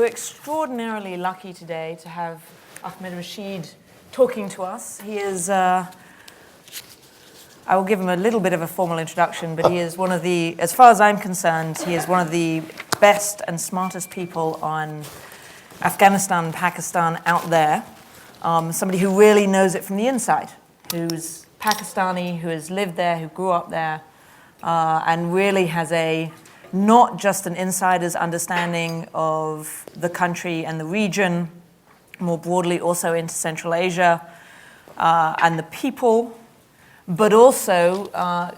extraordinarily lucky today to have Ahmed Rashid talking to us. He is, I will give him a little bit of a formal introduction, but he is one of the, as far as I'm concerned, he is one of the best and smartest people on Afghanistan and Pakistan out there. Somebody who really knows it from the inside, who's Pakistani, who has lived there, who grew up there, and really has not just an insider's understanding of the country and the region, more broadly also into Central Asia and the people, but also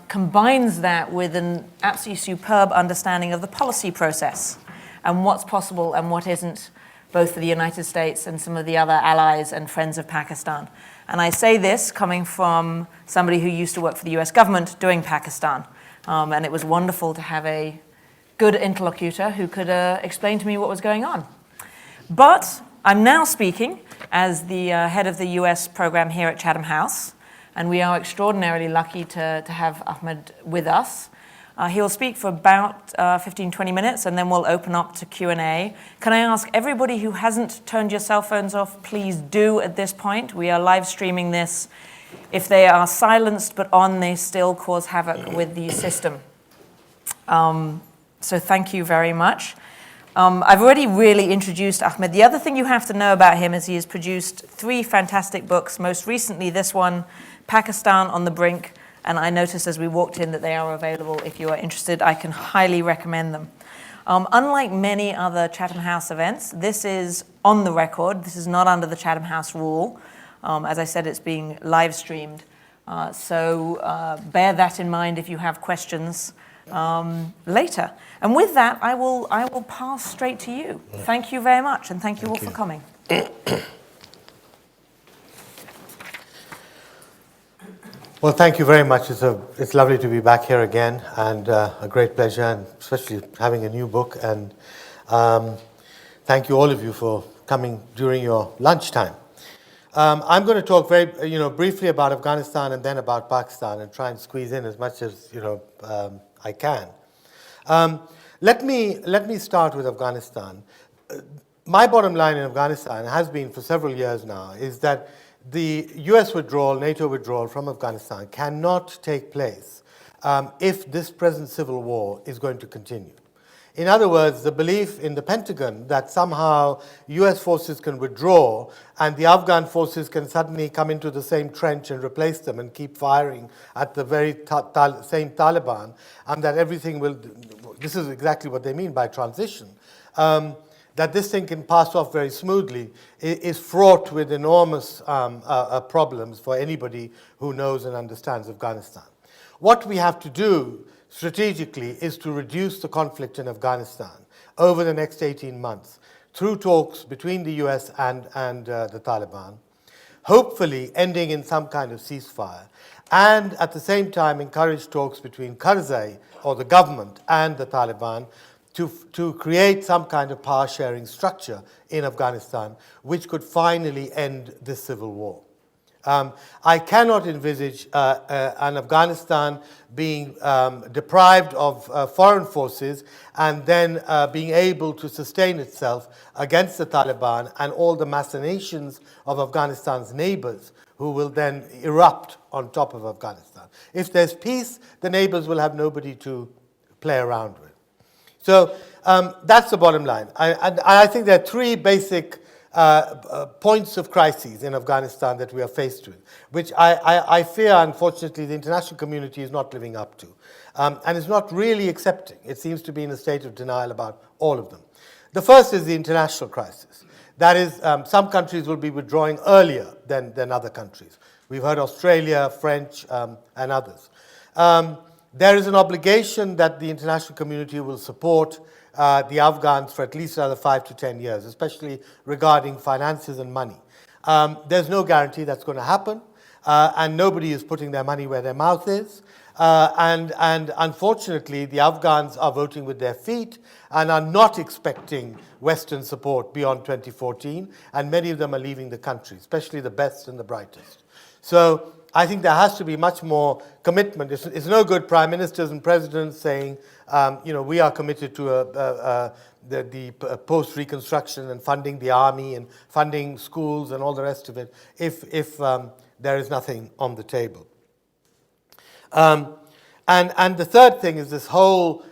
combines that with an absolutely superb understanding of the policy process and what's possible and what isn't, both for the United States and some of the other allies and friends of Pakistan. And I say this coming from somebody who used to work for the US government doing Pakistan. And it was wonderful to have a good interlocutor who could explain to me what was going on. But I'm now speaking as the head of the US program here at Chatham House. And we are extraordinarily lucky to have Ahmed with us. He'll speak for about 15, 20 minutes, and then we'll open up to Q&A. Can I ask everybody who hasn't turned your cell phones off, please do at this point. We are live streaming this. If they are silenced but on, they still cause havoc with the system. So thank you very much. I've already really introduced Ahmed. The other thing you have to know about him is he has produced 3 fantastic books, most recently this one, Pakistan on the Brink, and I noticed as we walked in that they are available. If you are interested, I can highly recommend them. Unlike many other Chatham House events, this is on the record. This is not under the Chatham House rule. As I said, it's being live streamed. So bear that in mind if you have questions later. And with that, I will pass straight to you. Thank you very much, and thank you all for coming. Well, thank you very much. It's lovely to be back here again, and a great pleasure, and especially having a new book. And thank you all of you for coming during your lunchtime. I'm going to talk very, briefly about Afghanistan and then about Pakistan, and try and squeeze in as much as I can. Let me start with Afghanistan. My bottom line in Afghanistan has been for several years now is that the US withdrawal, NATO withdrawal from Afghanistan cannot take place if this present civil war is going to continue. In other words, the belief in the Pentagon that somehow US forces can withdraw and the Afghan forces can suddenly come into the same trench and replace them and keep firing at the very same Taliban, and that everything will, this is exactly what they mean by transition, that this thing can pass off very smoothly is fraught with enormous problems for anybody who knows and understands Afghanistan. What we have to do strategically is to reduce the conflict in Afghanistan over the next 18 months through talks between the US and the Taliban, hopefully ending in some kind of ceasefire, and at the same time encourage talks between Karzai, or the government, and the Taliban to create some kind of power-sharing structure in Afghanistan, which could finally end this civil war. I cannot envisage an Afghanistan being deprived of foreign forces and then being able to sustain itself against the Taliban and all the machinations of Afghanistan's neighbors who will then erupt on top of Afghanistan. If there's peace, the neighbors will have nobody to play around with. So that's the bottom line. I think there are 3 basic points of crises in Afghanistan that we are faced with, which I fear, unfortunately, the international community is not living up to, and is not really accepting. It seems to be in a state of denial about all of them. The first is the international crisis. That is, some countries will be withdrawing earlier than other countries. We've heard Australia, French, and others. There is an obligation that the international community will support the Afghans for at least another 5 to 10 years, especially regarding finances and money. There's no guarantee that's going to happen, and nobody is putting their money where their mouth is. And unfortunately, the Afghans are voting with their feet and are not expecting Western support beyond 2014, and many of them are leaving the country, especially the best and the brightest. So I think there has to be much more commitment. It's no good prime ministers and presidents saying, we are committed to post-reconstruction and funding the army and funding schools and all the rest of it if there is nothing on the table. And the third thing is this whole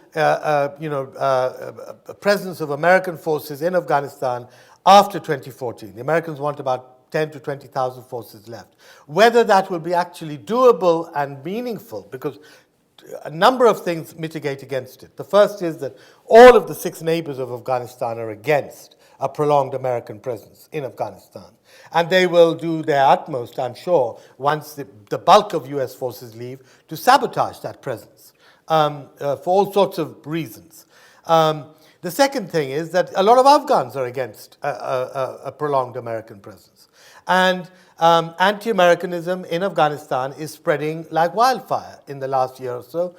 presence of American forces in Afghanistan after 2014. The Americans want about 10 to 20,000 forces left. Whether that will be actually doable and meaningful, because a number of things mitigate against it. The first is that all of the 6 neighbors of Afghanistan are against a prolonged American presence in Afghanistan. And they will do their utmost, I'm sure, once the bulk of US forces leave, to sabotage that presence for all sorts of reasons. The second thing is that a lot of Afghans are against a prolonged American presence. And anti-Americanism in Afghanistan is spreading like wildfire in the last year or so.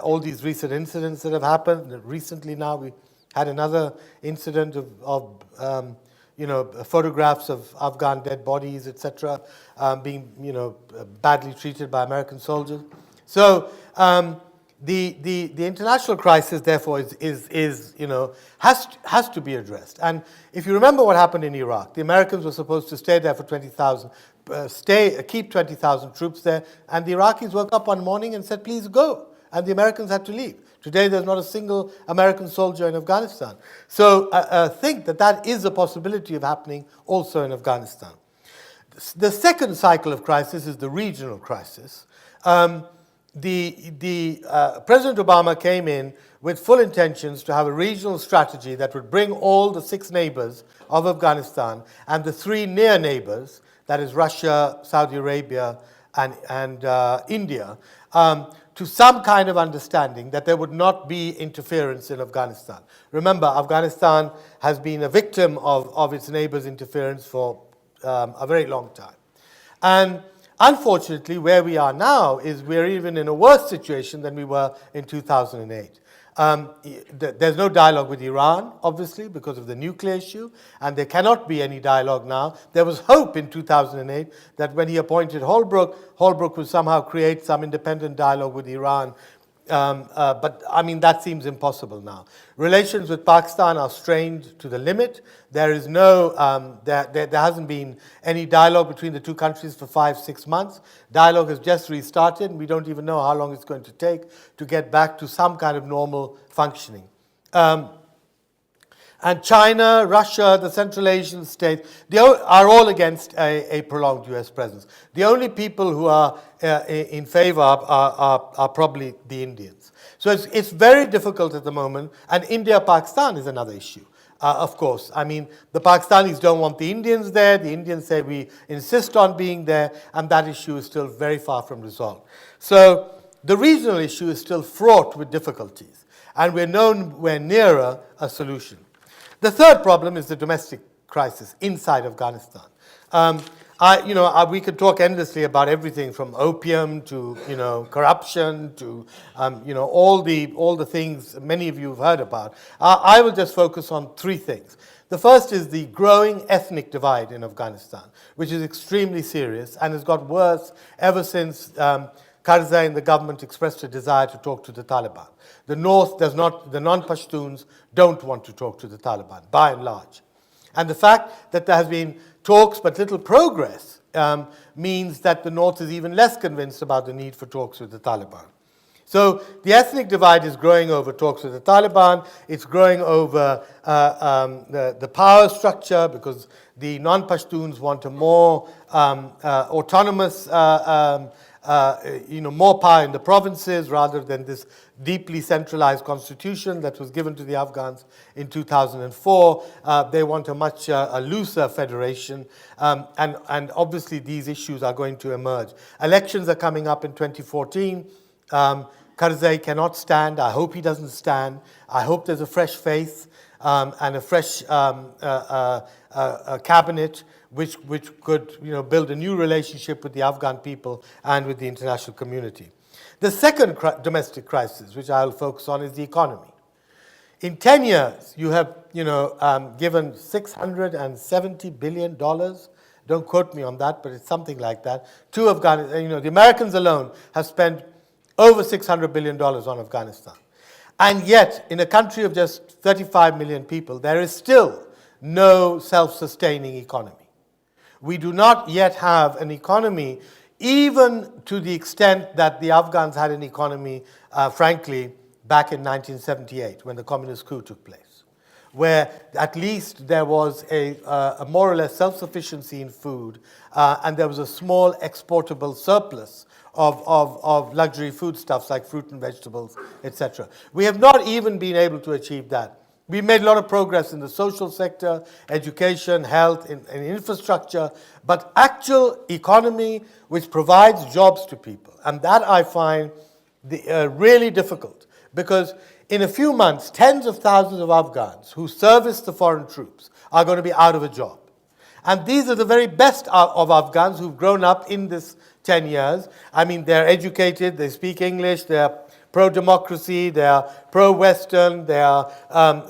All these recent incidents that have happened, recently now we had another incident of photographs of Afghan dead bodies, etc., being badly treated by American soldiers. So the international crisis, therefore, has to be addressed. And if you remember what happened in Iraq, the Americans were supposed to stay there for 20,000, keep 20,000 troops there, and the Iraqis woke up one morning and said, "Please go," and the Americans had to leave. Today, there's not a single American soldier in Afghanistan. So think that is a possibility of happening also in Afghanistan. The second cycle of crisis is the regional crisis. President Obama came in with full intentions to have a regional strategy that would bring all the 6 neighbors of Afghanistan and the 3 near neighbors, that is Russia, Saudi Arabia, and India, to some kind of understanding that there would not be interference in Afghanistan. Remember, Afghanistan has been a victim of its neighbors' interference for a very long time. And unfortunately, where we are now is we're even in a worse situation than we were in 2008. There's no dialogue with Iran, obviously, because of the nuclear issue, and there cannot be any dialogue now. There was hope in 2008 that when he appointed Holbrooke would somehow create some independent dialogue with Iran. But I mean, that seems impossible now. Relations with Pakistan are strained to the limit. There is no, there hasn't been any dialogue between the two countries for 5-6 months. Dialogue has just restarted, and we don't even know how long it's going to take to get back to some kind of normal functioning. And China, Russia, the Central Asian states, they are all against a prolonged US presence. The only people who are in favor are probably the Indians. So it's very difficult at the moment, and India-Pakistan is another issue, of course. I mean, the Pakistanis don't want the Indians there, the Indians say we insist on being there, and that issue is still very far from resolved. So the regional issue is still fraught with difficulties, and we're nowhere nearer a solution. The third problem is the domestic crisis inside Afghanistan. We could talk endlessly about everything from opium to corruption to all the things many of you have heard about. I will just focus on 3 things. The first is the growing ethnic divide in Afghanistan, which is extremely serious and has got worse ever since Karzai and the government expressed a desire to talk to the Taliban. The North does not, the non-Pashtuns don't want to talk to the Taliban, by and large. And the fact that there has been talks but little progress means that the North is even less convinced about the need for talks with the Taliban. So the ethnic divide is growing over talks with the Taliban. It's growing over the power structure because the non-Pashtuns want a more autonomous more power in the provinces rather than this deeply centralized constitution that was given to the Afghans in 2004. They want a much looser federation, and obviously these issues are going to emerge. Elections are coming up in 2014. Karzai cannot stand. I hope he doesn't stand. I hope there's a fresh face and a fresh cabinet which could build a new relationship with the Afghan people and with the international community. The second domestic crisis, which I'll focus on, is the economy. In 10 years, you have given $670 billion. Don't quote me on that, but it's something like that. To Afghanistan, the Americans alone have spent over $600 billion on Afghanistan. And yet, in a country of just 35 million people, there is still no self-sustaining economy. We do not yet have an economy, even to the extent that the Afghans had an economy, frankly, back in 1978, when the communist coup took place, where at least there was a more or less self-sufficiency in food, and there was a small exportable surplus of luxury foodstuffs like fruit and vegetables, etc. We have not even been able to achieve that. We made a lot of progress in the social sector, education, health, and infrastructure, but actual economy which provides jobs to people. And that I find really difficult, because in a few months, tens of thousands of Afghans who service the foreign troops are going to be out of a job. And these are the very best of Afghans who've grown up in this 10 years. I mean, they're educated, they speak English, they're pro-democracy, they're pro-Western, they're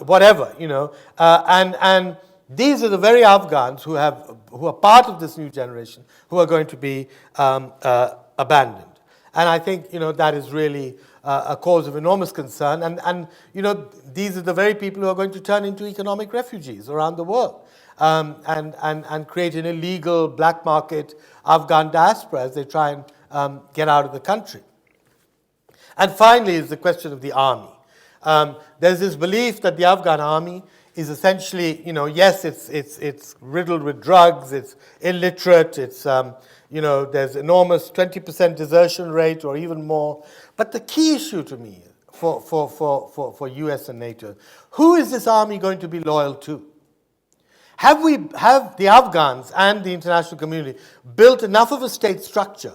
whatever, you know. And these are the very Afghans who are part of this new generation who are going to be abandoned. And I think, you know, that is really a cause of enormous concern. And you know, these are the very people who are going to turn into economic refugees around the world. And create an illegal black market Afghan diaspora as they try and get out of the country. And finally is the question of the army. There's this belief that the Afghan army is essentially, you know, yes, it's riddled with drugs, it's illiterate, it's, you know, there's enormous 20% desertion rate or even more. But the key issue to me for US and NATO, who is this army going to be loyal to? Have the Afghans and the international community built enough of a state structure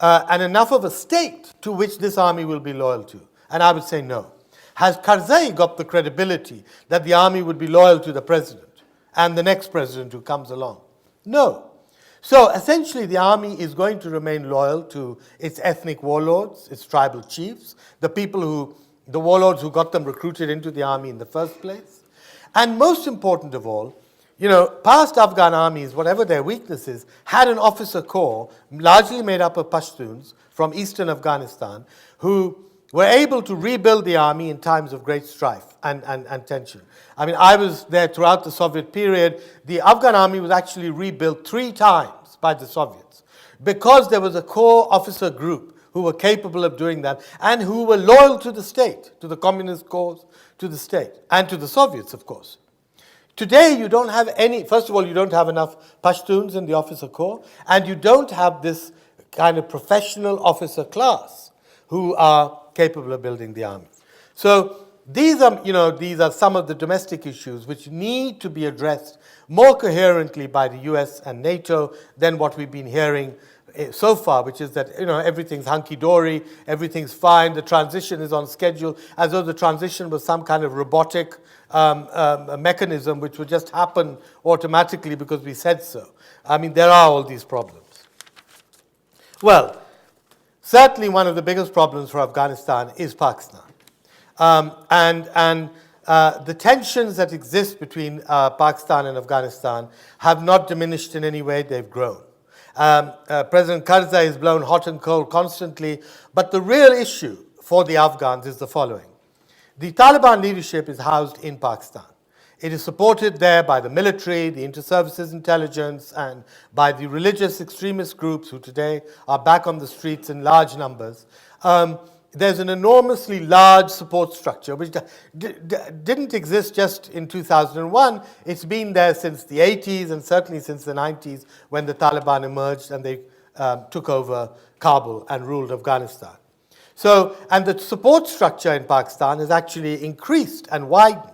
and enough of a state to which this army will be loyal to? And I would say no. Has Karzai got the credibility that the army would be loyal to the president and the next president who comes along? No. So essentially the army is going to remain loyal to its ethnic warlords, its tribal chiefs, the warlords who got them recruited into the army in the first place. And most important of all, you know, past Afghan armies, whatever their weaknesses, had an officer corps largely made up of Pashtuns from eastern Afghanistan who were able to rebuild the army in times of great strife and tension. I mean, I was there throughout the Soviet period. The Afghan army was actually rebuilt 3 times by the Soviets because there was a core officer group who were capable of doing that and who were loyal to the state, to the communist cause, to the state, and to the Soviets, of course. Today, you don't have any, first of all, you don't have enough Pashtuns in the officer corps, and you don't have this kind of professional officer class who are capable of building the army. So these are some of the domestic issues which need to be addressed more coherently by the US and NATO than what we've been hearing so far, which is that, you know, everything's hunky-dory, everything's fine, the transition is on schedule, as though the transition was some kind of robotic mechanism which would just happen automatically because we said so. I mean, there are all these problems. Well, certainly one of the biggest problems for Afghanistan is Pakistan. The tensions that exist between Pakistan and Afghanistan have not diminished in any way, they've grown. President Karzai is blown hot and cold constantly, but the real issue for the Afghans is the following. The Taliban leadership is housed in Pakistan. It is supported there by the military, the inter-services intelligence, and by the religious extremist groups who today are back on the streets in large numbers. There's an enormously large support structure which didn't exist just in 2001. It's been there since the 80s and certainly since the 90s when the Taliban emerged and they took over Kabul and ruled Afghanistan. So, and the support structure in Pakistan has actually increased and widened.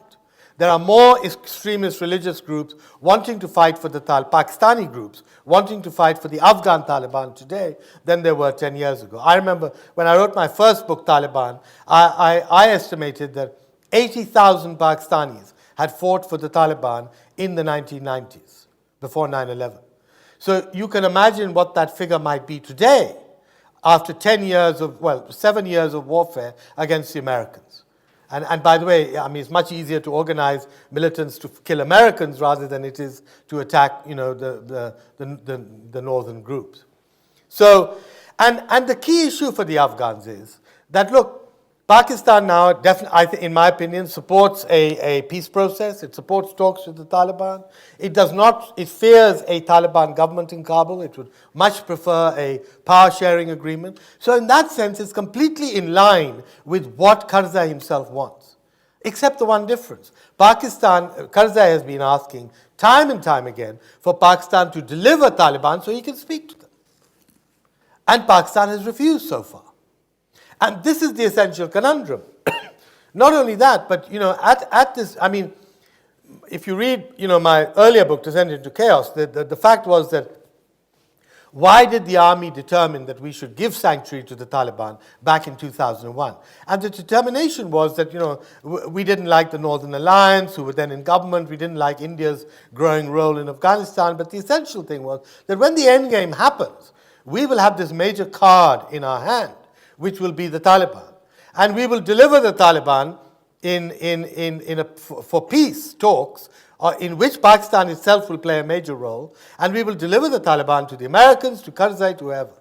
There are more extremist religious groups wanting to fight for the Pakistani groups, wanting to fight for the Afghan Taliban today than there were 10 years ago. I remember when I wrote my first book, Taliban, I estimated that 80,000 Pakistanis had fought for the Taliban in the 1990s, before 9/11. So you can imagine what that figure might be today after 7 years of warfare against the Americans. And by the way, I mean, it's much easier to organize militants to kill Americans rather than it is to attack, you know, the northern groups. So, and the key issue for the Afghans is that, look, Pakistan now, definitely, in my opinion, supports a peace process. It supports talks with the Taliban. It does not. It fears a Taliban government in Kabul. It would much prefer a power-sharing agreement. So, in that sense, it's completely in line with what Karzai himself wants, except the one difference. Karzai has been asking time and time again for Pakistan to deliver Taliban so he can speak to them, and Pakistan has refused so far. And this is the essential conundrum. Not only that, but at this, I mean, if you read my earlier book, Descent into Chaos, the fact was that why did the army determine that we should give sanctuary to the Taliban back in 2001? And the determination was that we didn't like the Northern Alliance, who were then in government. We didn't like India's growing role in Afghanistan. But the essential thing was that when the end game happens, we will have this major card in our hand, which will be the Taliban. And we will deliver the Taliban for peace talks, in which Pakistan itself will play a major role, and we will deliver the Taliban to the Americans, to Karzai, to whoever.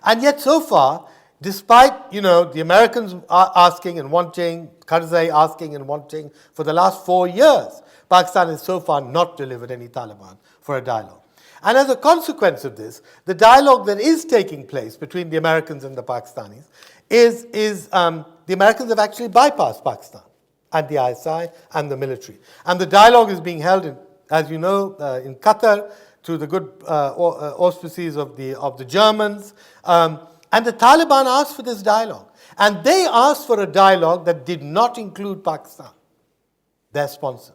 And yet so far, despite the Americans are asking and wanting, Karzai asking and wanting, for the last 4 years, Pakistan has so far not delivered any Taliban for a dialogue. And as a consequence of this, the dialogue that is taking place between the Americans and the Pakistanis is the Americans have actually bypassed Pakistan and the ISI and the military. And the dialogue is being held, as you know, in Qatar, through the good auspices of the Germans. And the Taliban asked for this dialogue. And they asked for a dialogue that did not include Pakistan, their sponsor.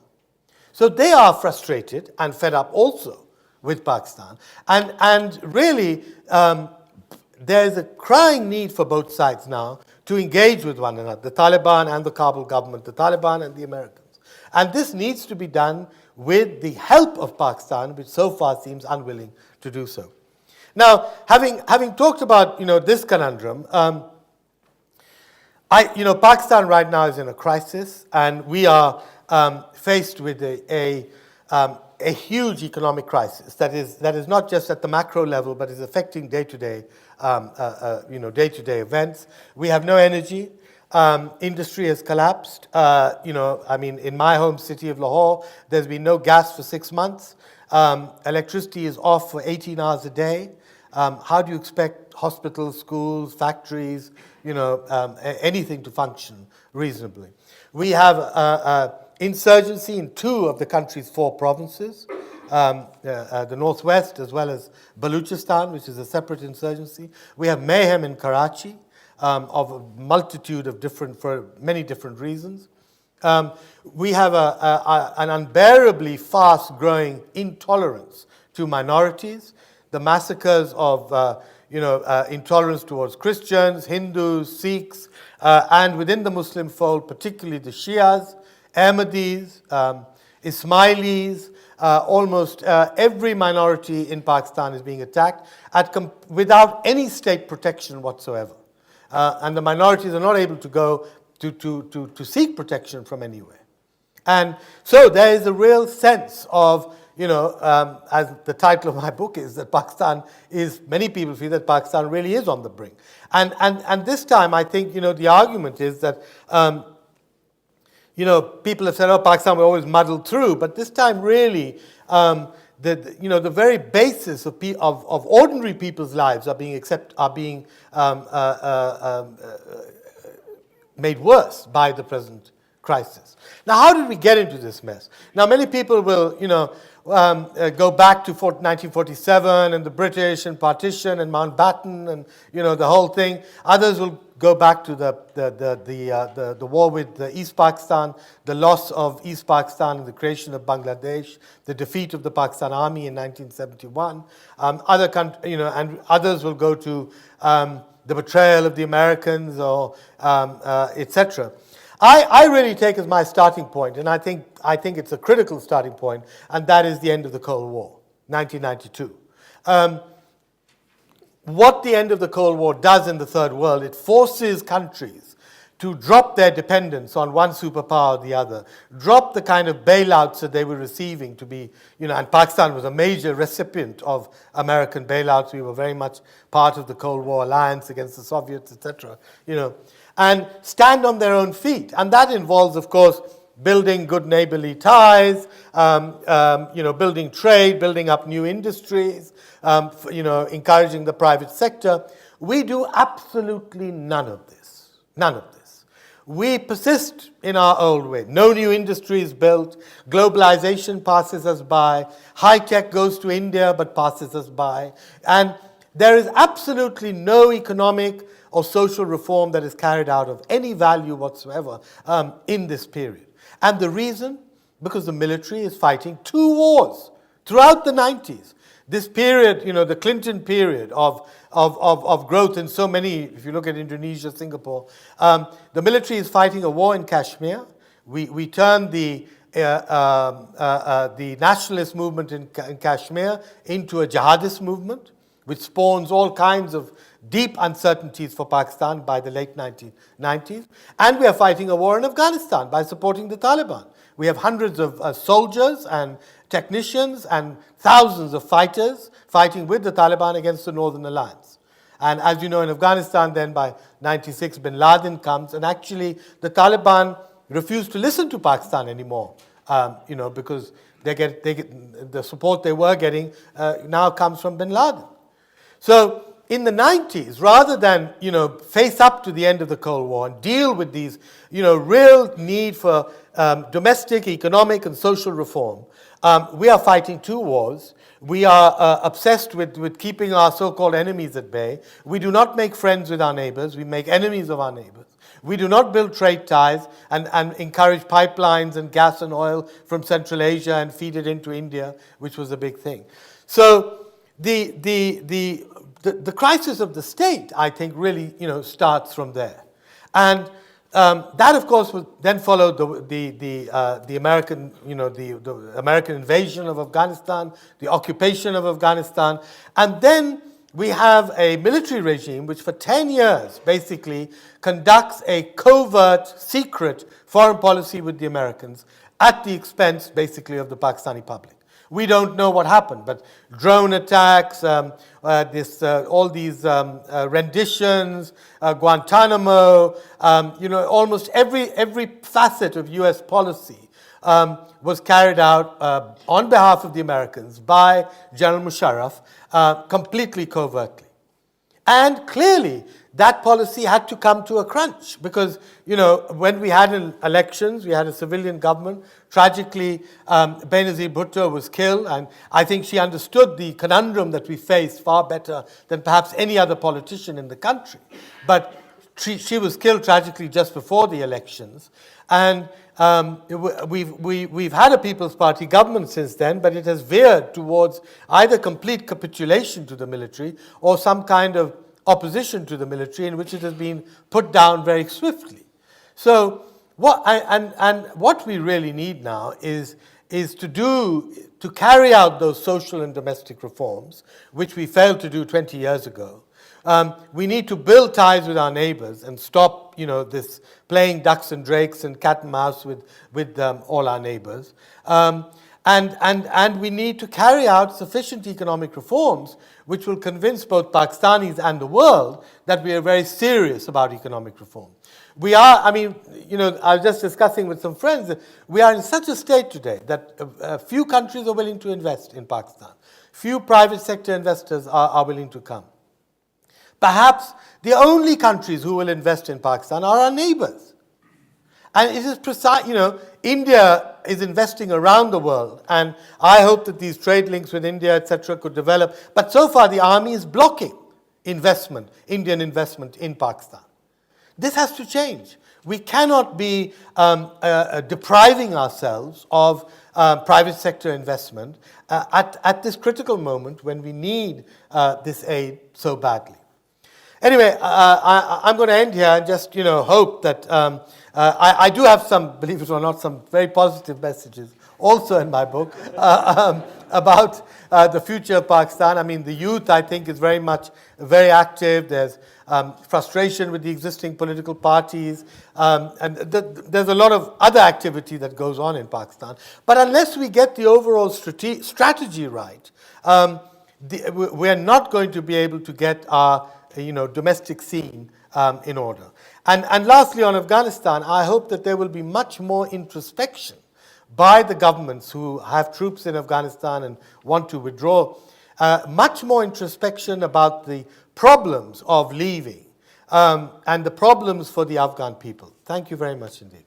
So they are frustrated and fed up also with Pakistan. And really, there is a crying need for both sides now to engage with one another, the Taliban and the Kabul government, the Taliban and the Americans. And this needs to be done with the help of Pakistan, which so far seems unwilling to do so. Now, having talked about this conundrum, Pakistan right now is in a crisis, and we are faced with a huge economic crisis that is not just at the macro level, but is affecting day-to-day events. We have no energy. Industry has collapsed. In my home city of Lahore, there's been no gas for 6 months. Electricity is off for 18 hours a day. How do you expect hospitals, schools, factories, anything to function reasonably? We have insurgency in 2 of the country's 4 provinces, the northwest as well as Baluchistan, which is a separate insurgency. We have mayhem in Karachi of a multitude of for many different reasons. We have an unbearably fast-growing intolerance to minorities, the massacres of intolerance towards Christians, Hindus, Sikhs, and within the Muslim fold, particularly the Shias, Ahmadis, Ismailis. Almost every minority in Pakistan is being attacked without any state protection whatsoever. And the minorities are not able to go to seek protection from anywhere. And so there is a real sense of, as the title of my book is, that many people feel that Pakistan really is on the brink. And this time I think, the argument is that, people have said, Pakistan will always muddle through, but this time really, the very basis of ordinary people's lives are being made worse by the present crisis. Now, how did we get into this mess? Now, many people will, go back to 1947 and the British and partition and Mountbatten and the whole thing. Others will go back to the war with East Pakistan, the loss of East Pakistan and the creation of Bangladesh, the defeat of the Pakistan Army in 1971. And others will go to the betrayal of the Americans, or etc. I really take as my starting point, and I think it's a critical starting point, and that is the end of the Cold War, 1992. What the end of the Cold War does in the Third World, it forces countries to drop their dependence on one superpower or the other, drop the kind of bailouts that they were receiving to be, and Pakistan was a major recipient of American bailouts. We were very much part of the Cold War alliance against the Soviets, etc., and stand on their own feet. And that involves, of course, building good neighborly ties, building trade, building up new industries, encouraging the private sector. We do absolutely none of this. None of this. We persist in our old way. No new industry is built. Globalization passes us by. High tech goes to India but passes us by. And there is absolutely no economic or social reform that is carried out of any value whatsoever in this period. And the reason? Because the military is fighting 2 wars throughout the 90s. This period, the Clinton period of growth in so many, if you look at Indonesia, Singapore, the military is fighting a war in Kashmir. We turned the nationalist movement in Kashmir into a jihadist movement, which spawns all kinds of deep uncertainties for Pakistan by the late 1990s. And we are fighting a war in Afghanistan by supporting the Taliban. We have hundreds of soldiers and technicians and thousands of fighters fighting with the Taliban against the Northern Alliance. And as you know, in Afghanistan, then by 96, bin Laden comes, and actually the Taliban refuse to listen to Pakistan anymore, because they get the support they were getting now comes from bin Laden. So in the 90s, rather than face up to the end of the Cold War and deal with these real need for domestic, economic, and social reform, we are fighting 2 wars. We are obsessed with keeping our so-called enemies at bay. We do not make friends with our neighbors. We make enemies of our neighbors. We do not build trade ties and encourage pipelines and gas and oil from Central Asia and feed it into India, which was a big thing. So the crisis of the state, I think, really starts from there. And that, of course, was then followed the American, the American invasion of Afghanistan, the occupation of Afghanistan, and then we have a military regime which for 10 years basically conducts a covert, secret foreign policy with the Americans at the expense, basically, of the Pakistani public. We don't know what happened, but drone attacks, all these renditions, Guantanamo, almost every facet of U.S. policy was carried out on behalf of the Americans by General Musharraf, completely covertly. And clearly, that policy had to come to a crunch because, when we had elections, we had a civilian government. Tragically, Benazir Bhutto was killed, and I think she understood the conundrum that we faced far better than perhaps any other politician in the country. But she was killed tragically just before the elections. And we've had a People's Party government since then, but it has veered towards either complete capitulation to the military or some kind of opposition to the military in which it has been put down very swiftly. So what we really need now is to carry out those social and domestic reforms, which we failed to do 20 years ago. We need to build ties with our neighbors and stop, this playing ducks and drakes and cat and mouse with all our neighbors. And we need to carry out sufficient economic reforms which will convince both Pakistanis and the world that we are very serious about economic reform. We are, I was just discussing with some friends, we are in such a state today that few countries are willing to invest in Pakistan. Few private sector investors are willing to come. Perhaps the only countries who will invest in Pakistan are our neighbors. And it is precise, India is investing around the world, and I hope that these trade links with India, etc., could develop. But so far, the army is blocking investment, Indian investment in Pakistan. This has to change. We cannot be depriving ourselves of private sector investment at this critical moment when we need this aid so badly. Anyway, I'm going to end here and just, hope that I do have some, believe it or not, some very positive messages also in my book, about the future of Pakistan. I mean, the youth, I think, is very active. There's frustration with the existing political parties, and there's a lot of other activity that goes on in Pakistan. But unless we get the overall strategy right, we're not going to be able to get our domestic scene in order. And lastly, on Afghanistan, I hope that there will be much more introspection by the governments who have troops in Afghanistan and want to withdraw, much more introspection about the problems of leaving and the problems for the Afghan people. Thank you very much indeed.